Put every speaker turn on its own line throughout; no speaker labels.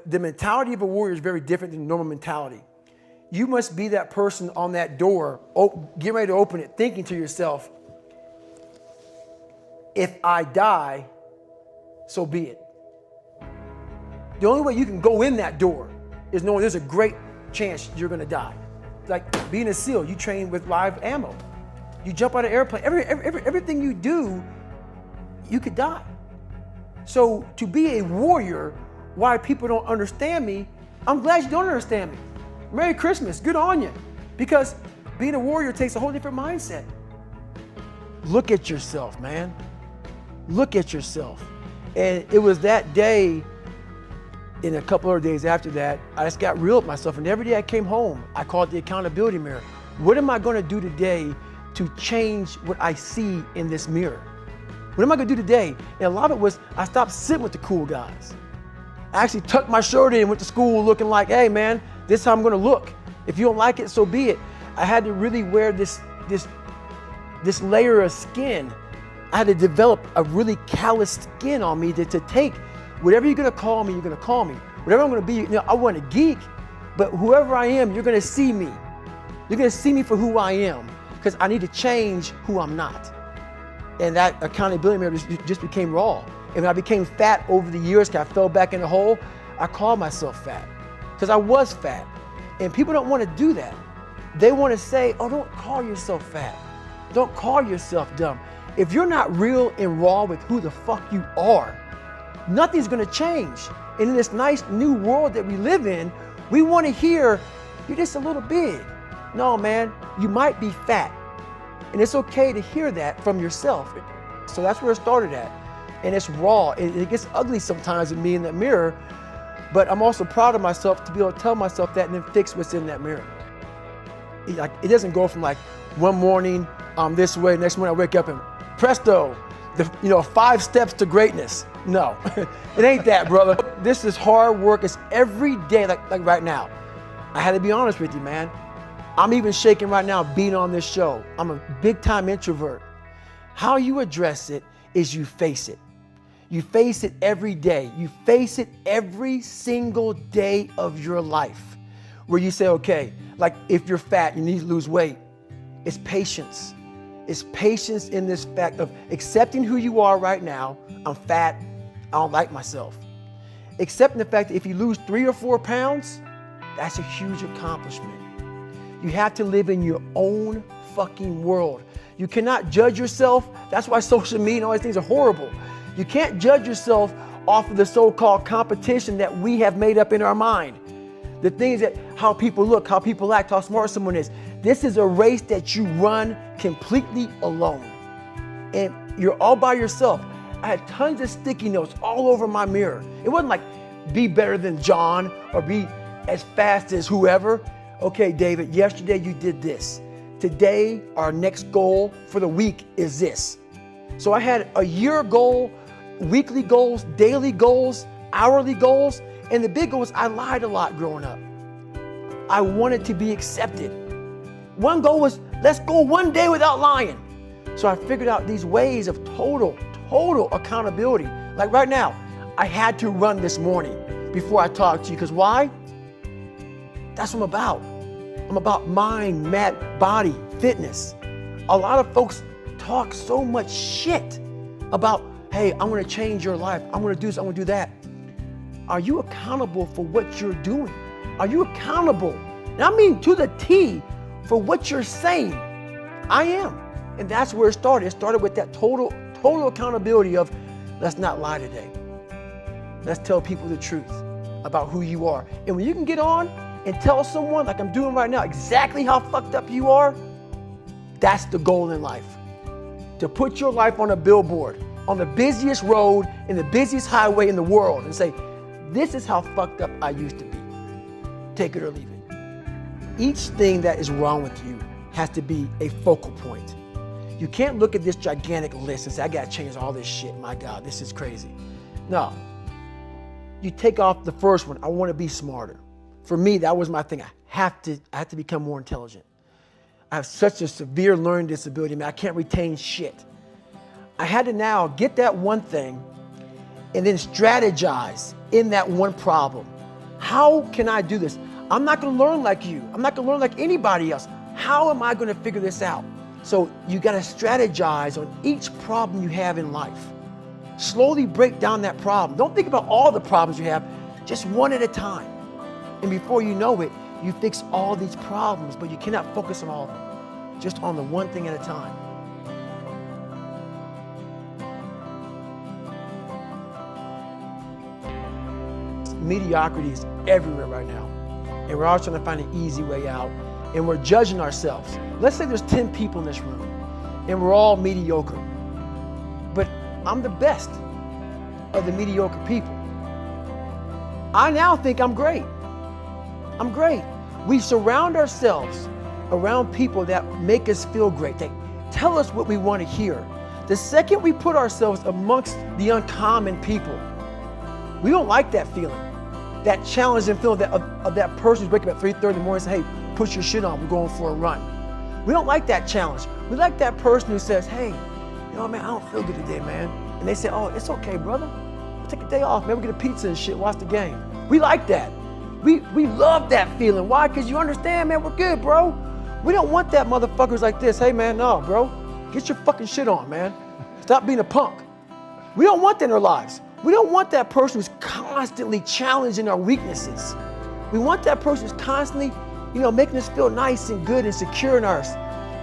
the mentality of a warrior is very different than normal mentality. You must be that person on that door, get ready to open it, thinking to yourself, if I die, so be it. The only way you can go in that door is knowing there's a great chance you're gonna die. Like being a SEAL, you train with live ammo. You jump out of an airplane, everything you do, you could die. So to be a warrior, why people don't understand me, I'm glad you don't understand me. Merry Christmas, good on you. Because being a warrior takes a whole different mindset. Look at yourself, man. Look at yourself. And it was that day, and a couple of days after that, I just got real with myself. And every day I came home, I called the accountability mirror. What am I gonna do today to change what I see in this mirror? What am I gonna do today? And a lot of it was, I stopped sitting with the cool guys. I actually tucked my shirt in and went to school looking like, hey man, this is how I'm gonna look. If you don't like it, so be it. I had to really wear this layer of skin. I had to develop a really callous skin on me to take whatever you're gonna call me, you're gonna call me. Whatever I'm gonna be, I want a geek, but whoever I am, you're gonna see me. You're gonna see me for who I am, because I need to change who I'm not. And that accountability mirror just became raw. And when I became fat over the years, because I fell back in the hole, I called myself fat, because I was fat. And people don't want to do that. They want to say, oh, don't call yourself fat. Don't call yourself dumb. If you're not real and raw with who the fuck you are, nothing's gonna change. And in this nice new world that we live in, we want to hear, you're just a little big. No, man, you might be fat. And it's okay to hear that from yourself. So that's where it started at. And it's raw. It gets ugly sometimes with me in that mirror, but I'm also proud of myself to be able to tell myself that and then fix what's in that mirror. It doesn't go from like one morning I'm this way, next morning I wake up and presto, 5 steps to greatness. No, it ain't that, brother. This is hard work. It's every day, like right now. I had to be honest with you, man. I'm even shaking right now being on this show. I'm a big time introvert. How you address it is you face it. You face it every day. You face it every single day of your life, where you say, okay, like if you're fat, you need to lose weight. It's patience. It's patience in this fact of accepting who you are right now. I'm fat, I don't like myself. Accepting the fact that if you lose 3 or 4 pounds, that's a huge accomplishment. You have to live in your own fucking world. You cannot judge yourself. That's why social media and all these things are horrible. You can't judge yourself off of the so-called competition that we have made up in our mind. The things that, how people look, how people act, how smart someone is. This is a race that you run completely alone. And you're all by yourself. I had tons of sticky notes all over my mirror. It wasn't like, be better than John or be as fast as whoever. Okay, David, yesterday you did this. Today, our next goal for the week is this. So I had a year goal, weekly goals, daily goals, hourly goals, and the big goal was I lied a lot growing up. I wanted to be accepted. One goal was, let's go one day without lying. So I figured out these ways of total accountability. Like right now, I had to run this morning before I talked to you, because why? That's what I'm about. I'm about mind, body, fitness. A lot of folks talk so much shit about, hey, I'm gonna change your life. I'm gonna do this, I'm gonna do that. Are you accountable for what you're doing? Are you accountable? And I mean to the T for what you're saying. I am. And that's where it started. It started with that total accountability of, let's not lie today. Let's tell people the truth about who you are. And when you can get on and tell someone, like I'm doing right now, exactly how fucked up you are, that's the goal in life. To put your life on a billboard, on the busiest road, in the busiest highway in the world, and say, this is how fucked up I used to be. Take it or leave it. Each thing that is wrong with you has to be a focal point. You can't look at this gigantic list and say, I gotta change all this shit. My God, this is crazy. No. You take off the first one, I wanna be smarter. For me, that was my thing. I have to become more intelligent. I have such a severe learning disability, man, I can't retain shit. I had to now get that one thing and then strategize in that one problem. How can I do this? I'm not gonna learn like you. I'm not gonna learn like anybody else. How am I gonna figure this out? So you gotta strategize on each problem you have in life. Slowly break down that problem. Don't think about all the problems you have, just one at a time. And before you know it, you fix all these problems, but you cannot focus on all of them. Just on the one thing at a time. Mediocrity is everywhere right now. And we're all trying to find an easy way out. And we're judging ourselves. Let's say there's 10 people in this room and we're all mediocre. But I'm the best of the mediocre people. I now think I'm great. I'm great. We surround ourselves around people that make us feel great. They tell us what we want to hear. The second we put ourselves amongst the uncommon people, we don't like that feeling. That challenging feeling of that person who's waking up at 3:30 in the morning and saying, hey, put your shit on, we're going for a run. We don't like that challenge. We like that person who says, hey, you know, man, I don't feel good today, man. And they say, oh, it's okay, brother. We'll take a day off, man. We'll get a pizza and shit, watch the game. We like that. We love that feeling. Why? Because you understand, man, we're good, bro. We don't want that motherfuckers like this. Hey, man, no, bro. Get your fucking shit on, man. Stop being a punk. We don't want that in our lives. We don't want that person who's constantly challenging our weaknesses. We want that person who's constantly, you know, making us feel nice and good and secure in us.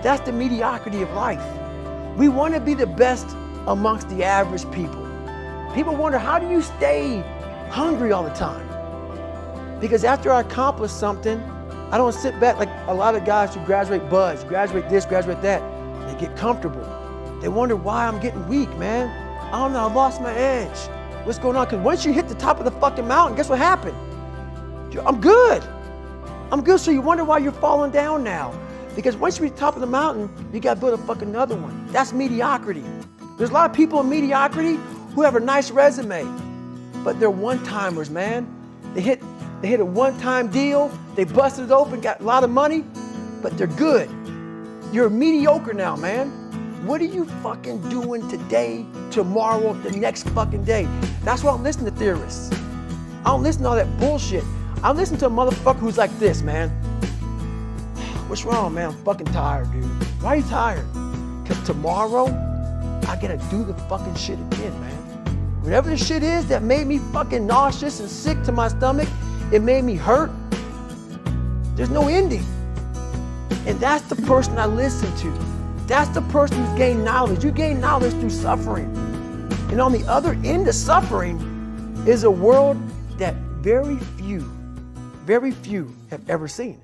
That's the mediocrity of life. We want to be the best amongst the average people. People wonder, how do you stay hungry all the time? Because after I accomplish something, I don't sit back like a lot of guys who graduate buds, graduate this, graduate that. They get comfortable. They wonder why I'm getting weak, man. I don't know, I lost my edge. What's going on? Because once you hit the top of the fucking mountain, guess what happened? I'm good. I'm good, so you wonder why you're falling down now. Because once you reach the top of the mountain, you gotta build a fucking another one. That's mediocrity. There's a lot of people in mediocrity who have a nice resume, but they're one-timers, man. They hit a one-time deal, they busted it open, got a lot of money, but they're good. You're mediocre now, man. What are you fucking doing today, tomorrow, the next fucking day? That's why I don't listen to theorists. I don't listen to all that bullshit. I listen to a motherfucker who's like this, man. What's wrong, man? I'm fucking tired, dude. Why are you tired? Because tomorrow, I gotta do the fucking shit again, man. Whatever the shit is that made me fucking nauseous and sick to my stomach, it made me hurt. There's no ending. And that's the person I listen to. That's the person who's gained knowledge. You gain knowledge through suffering. And on the other end of suffering is a world that very few have ever seen.